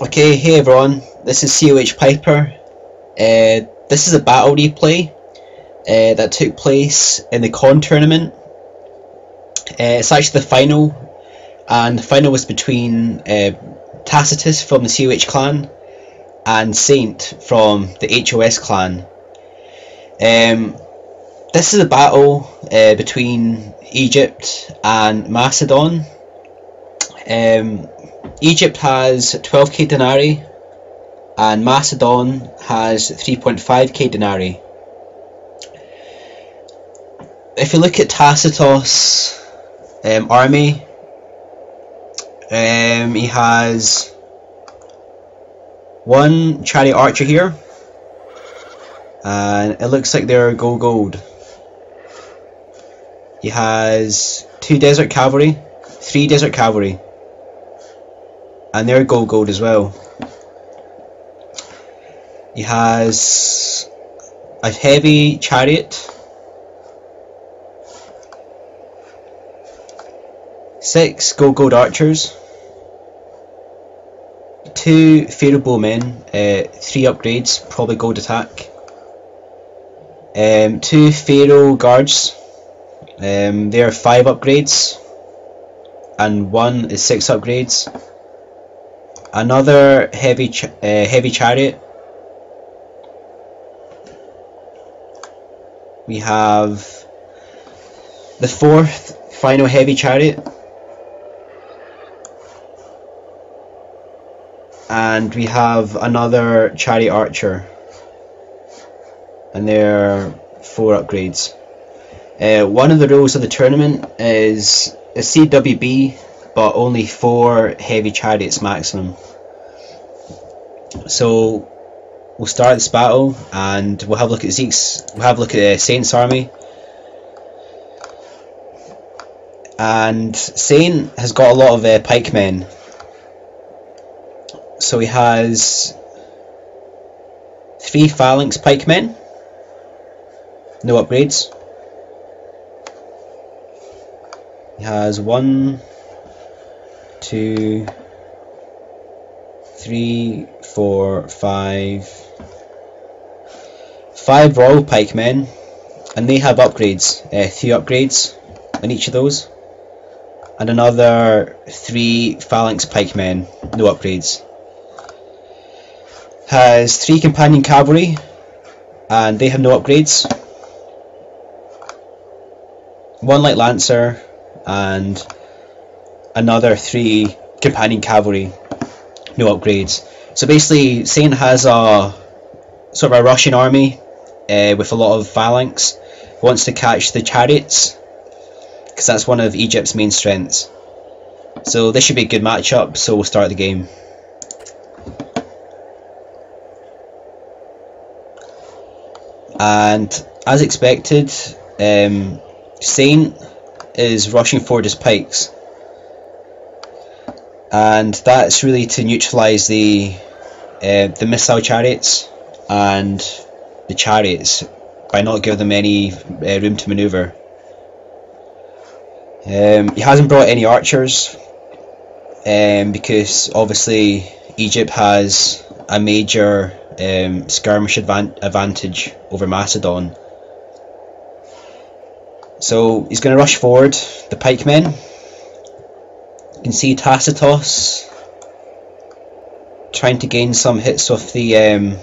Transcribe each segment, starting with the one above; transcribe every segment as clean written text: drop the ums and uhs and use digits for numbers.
Okay, hey everyone, this is CoH Piper. This is a battle replay that took place in the Con tournament. It's actually the final, and the final was between Tacitus from the CoH clan and Saint from the HoS clan. This is a battle between Egypt and Macedon. Egypt has 12k denari and Macedon has 3.5k denari. If you look at Tacitus' army, he has one chariot archer here, and it looks like they're gold. He has 2 desert cavalry, 3 desert cavalry, and they're gold as well. He has a heavy chariot, 6 gold archers, 2 pharaoh bowmen, 3 upgrades, probably gold attack, 2 pharaoh guards, they are 5 upgrades, and 1 is 6 upgrades. Another heavy chariot. We have the 4th final heavy chariot, and we have another chariot archer, and they're 4 upgrades. One of the rules of the tournament is a CWB, but only 4 heavy chariots maximum. So we'll start this battle, and we'll have a look at Saint's army. And Saint has got a lot of pikemen. So he has 3 phalanx pikemen, no upgrades. He has 1, 2, 3, 4, 5 royal pikemen, and they have upgrades, 3 upgrades on each of those, and another 3 phalanx pikemen, no upgrades. Has 3 companion cavalry, and they have no upgrades. 1 light lancer, and another 3 companion cavalry, no upgrades. So basically Saint has a sort of a Russian army with a lot of phalanx. Wants to catch the chariots because that's one of Egypt's main strengths. So this should be a good matchup, so we'll start the game. And as expected, Saint is rushing forward his pikes, and that's really to neutralise the missile chariots and the chariots by not giving them any room to manoeuvre. He hasn't brought any archers because obviously Egypt has a major skirmish advantage over Macedon. So he's going to rush forward the pikemen. You can see Tacitus trying to gain some hits with the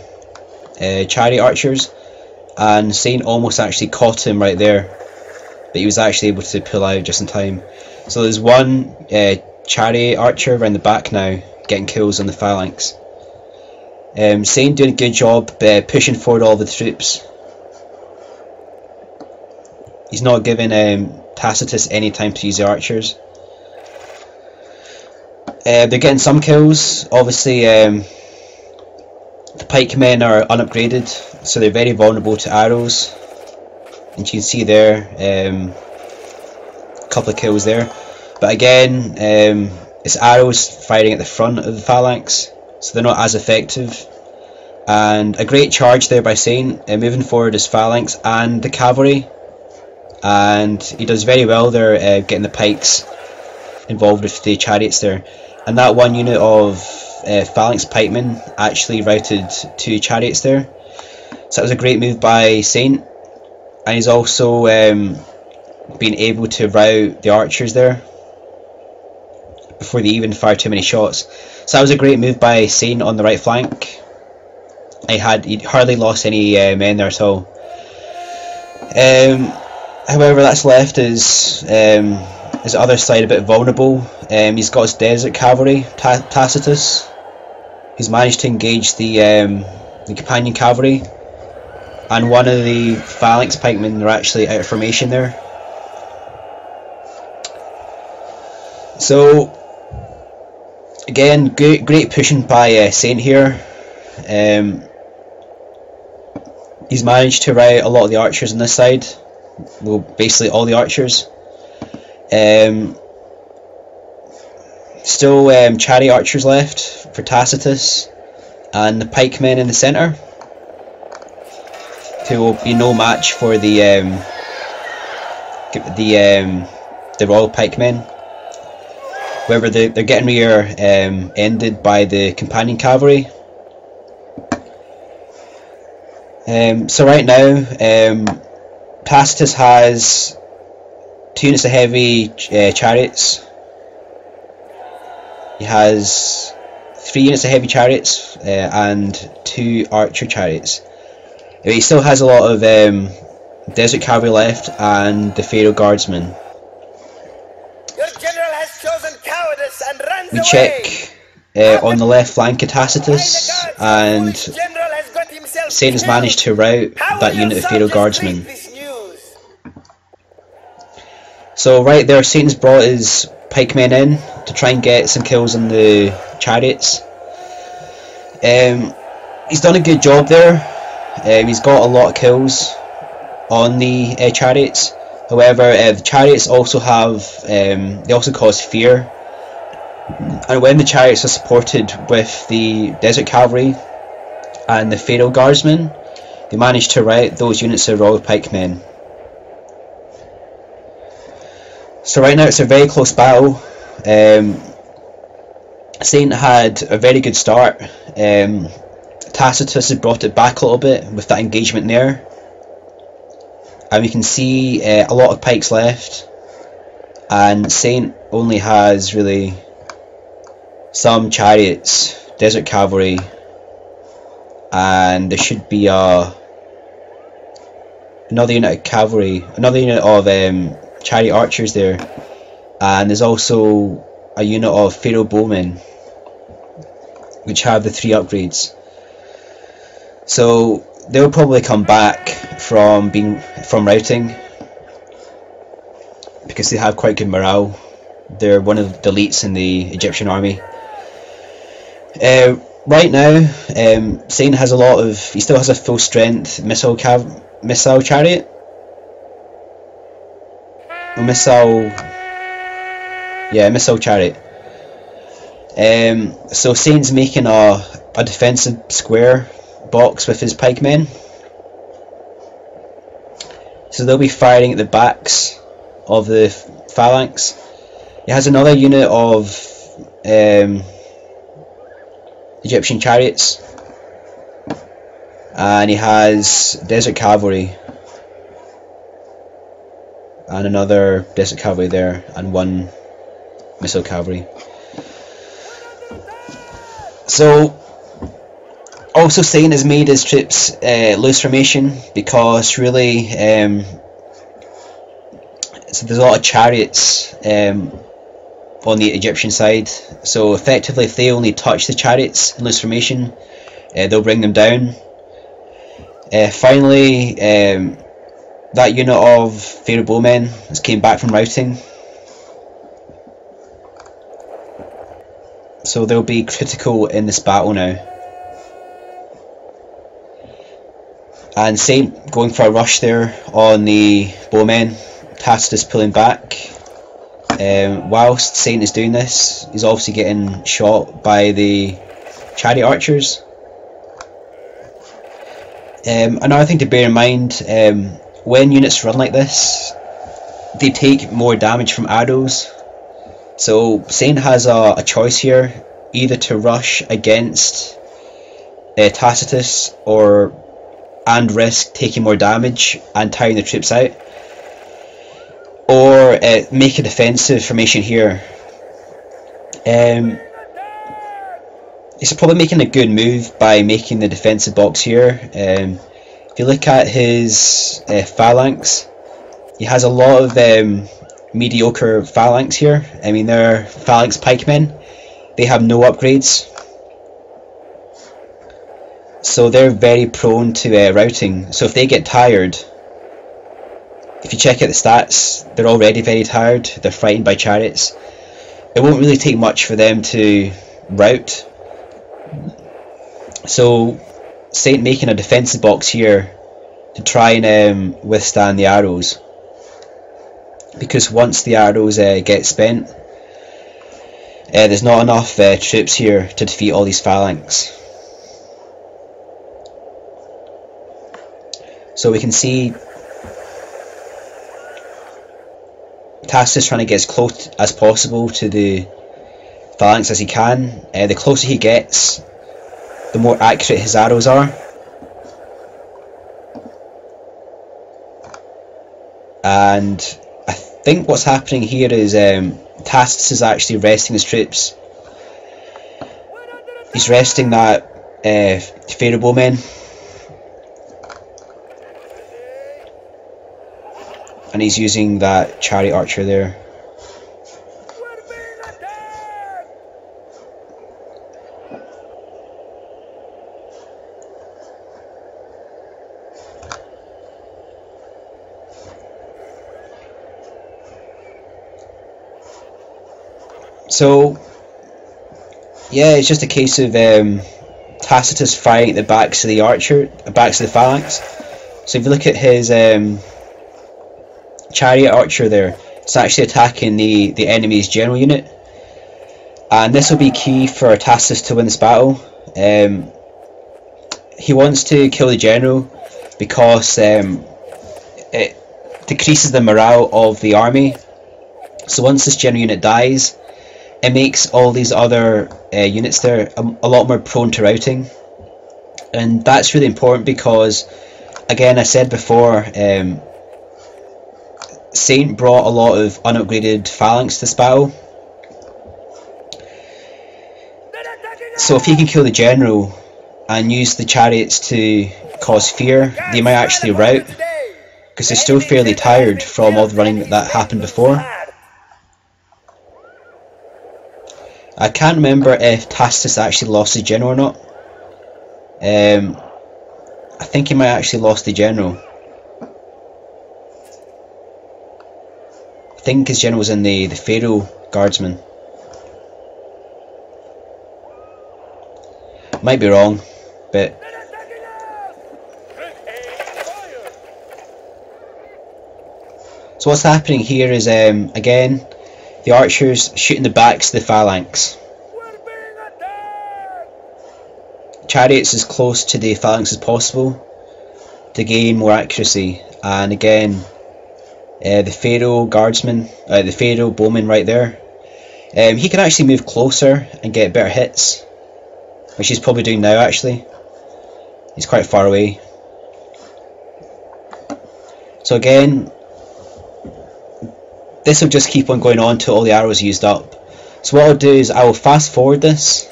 chariot archers, and Saint almost actually caught him right there, but he was actually able to pull out just in time. So there's 1 chariot archer around the back now, getting kills on the phalanx. Saint doing a good job pushing forward all the troops. He's not giving Tacitus any time to use the archers. They're getting some kills. Obviously the pikemen are unupgraded, so they're very vulnerable to arrows, and you can see there a couple of kills there. But again, it's arrows firing at the front of the phalanx, so they're not as effective. And a great charge there by Saint, moving forward his phalanx and the cavalry, and he does very well there, getting the pikes involved with the chariots there. And that 1 unit of phalanx pikemen actually routed 2 chariots there. So that was a great move by Saint, and he's also been able to rout the archers there before they even fire too many shots. So that was a great move by Saint on the right flank. He hardly lost any men there at all. However, that's left his other side a bit vulnerable. He's got his desert cavalry, Tacitus. He's managed to engage the companion cavalry, and one of the phalanx pikemen are actually out of formation there. So again, great pushing by Saint here. He's managed to rout a lot of the archers on this side. Well, basically all the archers. Still chariot archers left for Tacitus, and the pikemen in the centre, who will be no match for the royal pikemen. However, they're getting rear ended by the companion cavalry. So right now, Tacitus has 2 units of heavy chariots. He has 3 units of heavy chariots and 2 archer chariots. He still has a lot of desert cavalry left and the Pharaoh guardsmen. Your general has chosen cowardice and runs We away. check on the left flank of Tacitus, and Saint has managed to rout that unit of Pharaoh guardsmen. So right there, Saint has brought his pikemen in to try and get some kills on the chariots. He's done a good job there. He's got a lot of kills on the chariots. However, the chariots also have they also cause fear, and when the chariots are supported with the desert cavalry and the Pharaoh guardsmen, they manage to rout those units of royal pikemen. So right now it's a very close battle. Saint had a very good start. Tacitus has brought it back a little bit with that engagement there, and we can see a lot of pikes left, and Saint only has really some chariots, desert cavalry, and there should be another unit of cavalry, another unit of chariot archers there, and there's also a unit of Pharaoh bowmen which have the 3 upgrades. So they'll probably come back from routing because they have quite good morale. They're one of the elites in the Egyptian army. Right now, Saint has he still has a full strength missile chariot. Missile chariot. So Saint's making a defensive square box with his pikemen. So they'll be firing at the backs of the phalanx. He has another unit of Egyptian chariots, and he has desert cavalry and another desert cavalry there, and 1 missile cavalry. So also Saint has made his troops loose formation, because really so there's a lot of chariots on the Egyptian side, so effectively if they only touch the chariots in loose formation, they'll bring them down. Finally, that unit of Pharaoh bowmen has came back from routing, so they'll be critical in this battle now. And Saint going for a rush there on the bowmen, Tacitus pulling back. Whilst Saint is doing this, he's obviously getting shot by the chariot archers. Another thing to bear in mind, when units run like this, they take more damage from arrows. So Saint has a choice here. either to rush against Tacitus and risk taking more damage and tiring the troops out, or make a defensive formation here. He's probably making a good move by making the defensive box here. If you look at his phalanx, he has a lot of mediocre phalanx here. I mean, they're phalanx pikemen. They have no upgrades, so they're very prone to routing. So if they get tired, if you check out the stats, they're already very tired. They're frightened by chariots. It won't really take much for them to rout. So Saint making a defensive box here to try and withstand the arrows, because once the arrows get spent, there's not enough troops here to defeat all these phalanx. So we can see Tacitus trying to get as close as possible to the phalanx as he can. The closer he gets, the more accurate his arrows are. And I think what's happening here is Tacitus is actually resting his troops. He's resting that Pharaoh bowmen, and he's using that chariot archer there. So yeah, it's just a case of Tacitus firing at the backs of the backs of the phalanx. So if you look at his chariot archer there, it's actually attacking the enemy's general unit, and this will be key for Tacitus to win this battle. He wants to kill the general because it decreases the morale of the army. So once this general unit dies, it makes all these other units there a lot more prone to routing, and that's really important because, again, I said before, Saint brought a lot of unupgraded phalanx to this battle. So if he can kill the general and use the chariots to cause fear, they might actually rout, because they're still fairly tired from all the running that happened before. I can't remember if Tacitus actually lost his general or not. I think he might actually lost the general. I think his general was in the Pharaoh guardsmen. Might be wrong, but so what's happening here is again, the archers shooting the backs of the phalanx. Chariots as close to the phalanx as possible to gain more accuracy, and again, the Pharaoh guardsman, the Pharaoh bowman right there, he can actually move closer and get better hits, which he's probably doing now. Actually, he's quite far away. So again, this will just keep on going on till all the arrows are used up. So what I'll do is I will fast forward this,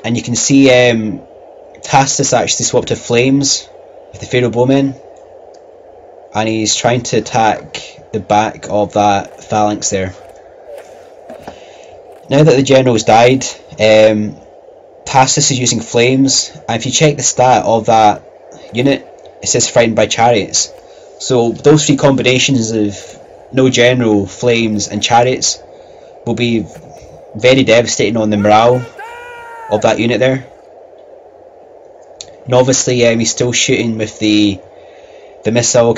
and you can see Tacitus actually swapped to flames with the Pharaoh bowmen, and he's trying to attack the back of that phalanx there. Now that the general's died, Tacitus is using flames, and if you check the stat of that unit, it says frightened by chariots. So those three combinations of no general, flames and chariots will be very devastating on the morale of that unit there. And obviously he's still shooting with the missile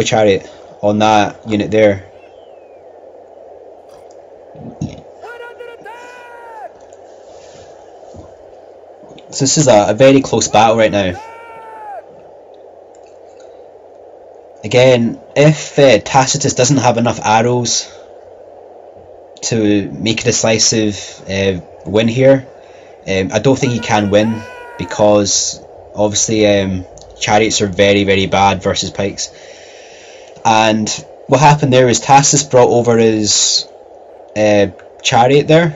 chariot on that unit there. So this is a very close battle right now. Again, if Tacitus doesn't have enough arrows to make a decisive win here. I don't think he can win because obviously chariots are very, very bad versus pikes. And what happened there is Tacitus brought over his chariot there,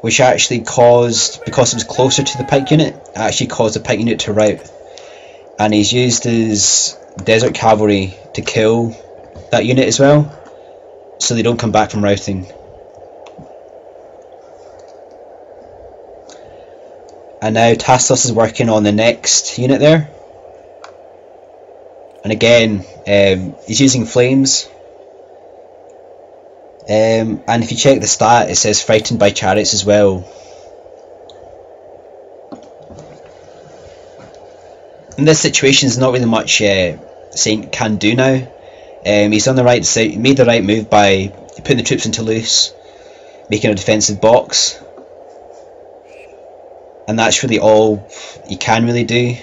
which actually caused, because it was closer to the pike unit, actually caused the pike unit to rout. And he's used his desert cavalry to kill that unit as well, so they don't come back from routing. And now Tacitus is working on the next unit there. And again, he's using flames. And if you check the stat, it says frightened by chariots as well. In this situation, there's not really much Saint can do now. He's on the right side, made the right move by putting the troops into loose, making a defensive box. And that's really all you can really do.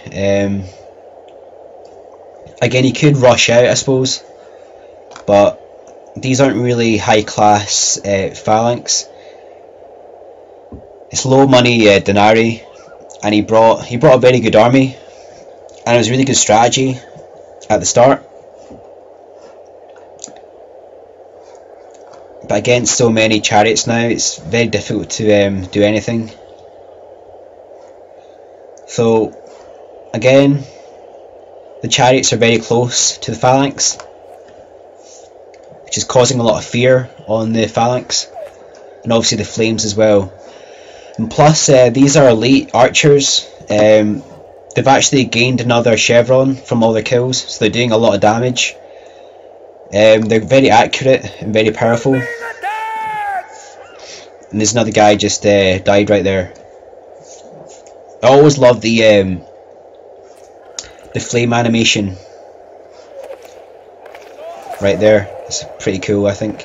Again, you could rush out, I suppose, but these aren't really high class phalanx. It's low money denari, and he brought a very good army, and it was a really good strategy at the start. But against so many chariots now, it's very difficult to do anything. So again, the chariots are very close to the phalanx, which is causing a lot of fear on the phalanx, and obviously the flames as well. And plus, these are elite archers. They've actually gained another chevron from all their kills, so they're doing a lot of damage. They're very accurate and very powerful. And there's another guy just died right there. I always love the flame animation right there. It's pretty cool, I think.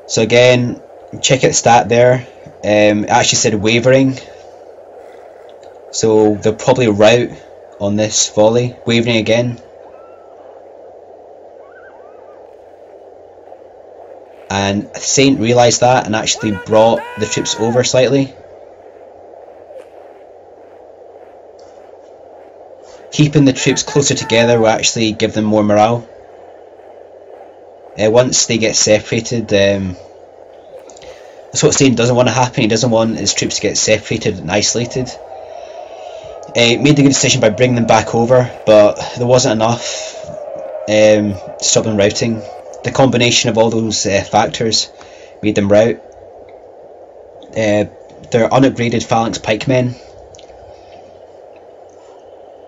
So again, check out the stat there. It actually said wavering, so they'll probably rout on this volley. Wavering again, and Saint realised that and actually brought the troops over slightly. Keeping the troops closer together will actually give them more morale. Once they get separated, that's what Saint doesn't want to happen. He doesn't want his troops to get separated and isolated. He made the good decision by bringing them back over, but there wasn't enough to stop them routing. The combination of all those factors made them rout. They're unupgraded phalanx pikemen,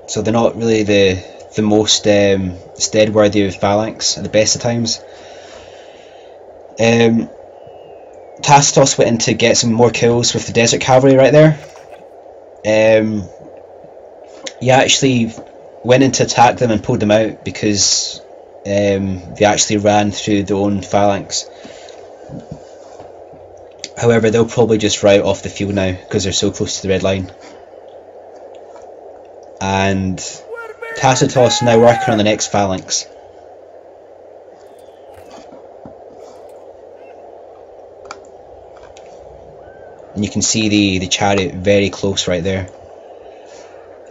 so they're not really the most stead-worthy of phalanx at the best of times. Tacitus went in to get some more kills with the desert cavalry right there. He actually went in to attack them and pulled them out because they actually ran through their own phalanx. However, they'll probably just rout off the field now because they're so close to the red line. And Tacitus now working on the next phalanx. And you can see the chariot very close right there.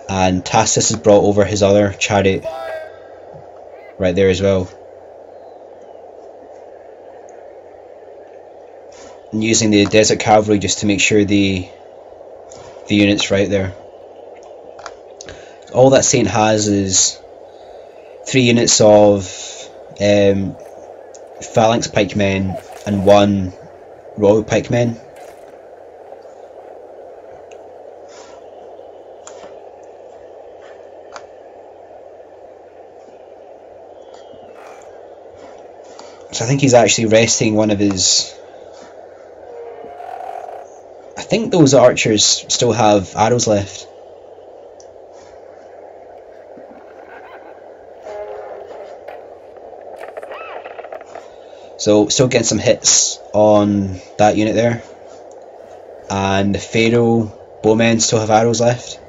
And Tacitus has brought over his other chariot right there as well. And using the desert cavalry just to make sure the unit's right there. All that Saint has is 3 units of phalanx pikemen and 1 royal pikemen. So I think he's actually resting one of his... I think those archers still have arrows left. So still getting some hits on that unit there. And the Pharaoh bowmen still have arrows left.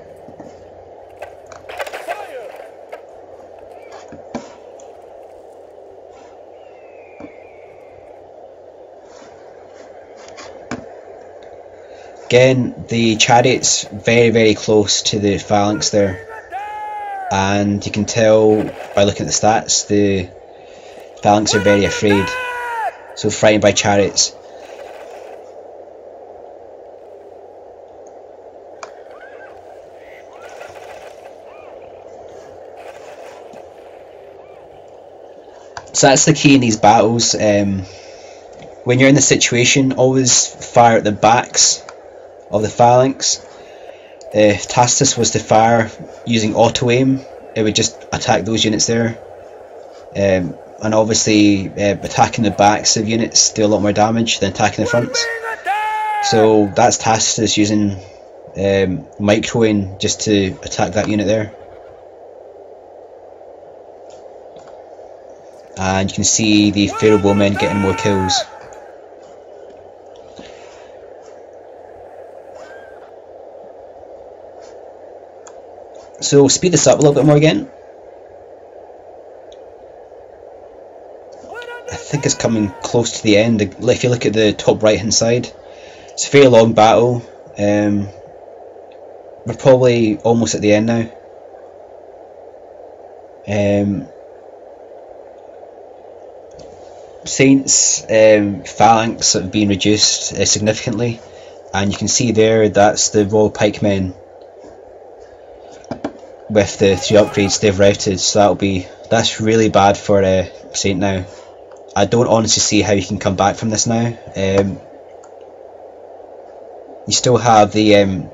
Again, the chariot's very close to the phalanx there, and you can tell by looking at the stats the phalanx are very afraid, so frightened by chariots. So that's the key in these battles. When you're in the situation, always fire at the backs of the phalanx. If Tacitus was to fire using auto aim, it would just attack those units there. And obviously attacking the backs of units do a lot more damage than attacking the fronts. So that's Tacitus using microing just to attack that unit there. And you can see the Pharaoh bowmen getting more kills. So speed this up a little bit more again. I think it's coming close to the end. If you look at the top right hand side, it's a very long battle. We're probably almost at the end now. Saints' phalanx have been reduced significantly, and you can see there that's the Royal Pikemen with the 3 upgrades they've routed. So that's really bad for Saint now. I don't honestly see how you can come back from this now. You still have the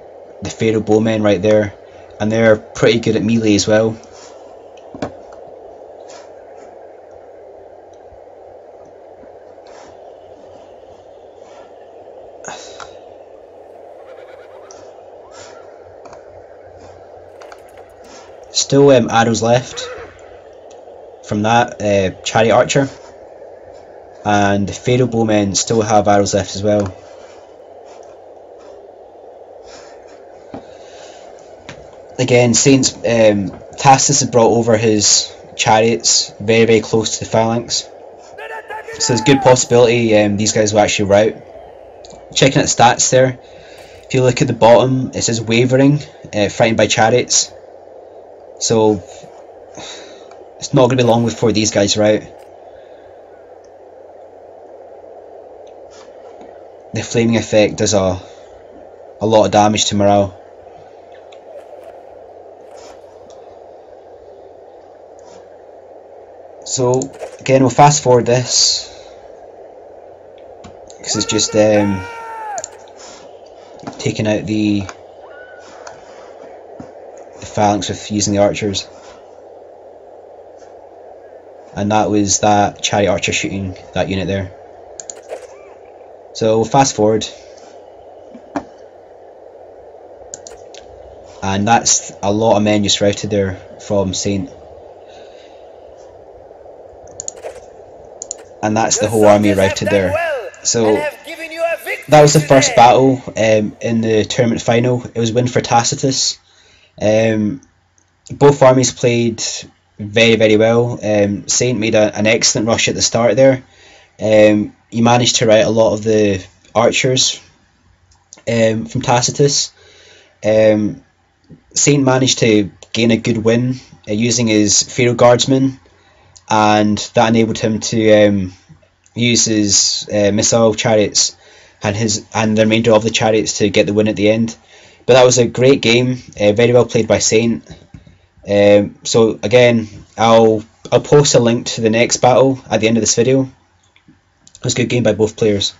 Pharaoh bowmen right there, and they're pretty good at melee as well. Still arrows left from that chariot archer, and the Pharaoh bowmen still have arrows left as well. Again, Saints Tacitus has brought over his chariots very close to the phalanx, so there's a good possibility these guys will actually rout. Checking out the stats there, if you look at the bottom, it says wavering, frightened by chariots. So it's not going to be long before these guys are out. The flaming effect does a lot of damage to morale. So again, we'll fast forward this because it's just taking out the phalanx with using the archers, and that was that chariot archer shooting that unit there. So we'll fast forward, and that's a lot of men just routed there from Saint, and that's the whole army routed there. So that was the first battle in the tournament final. It was a win for Tacitus. Both armies played very well. Saint made an excellent rush at the start there. He managed to rout a lot of the archers from Tacitus. Saint managed to gain a good win using his Pharaoh guardsmen, and that enabled him to use his missile chariots and the remainder of the chariots to get the win at the end. But that was a great game, very well played by Saint. So again, I'll post a link to the next battle at the end of this video. It was a good game by both players.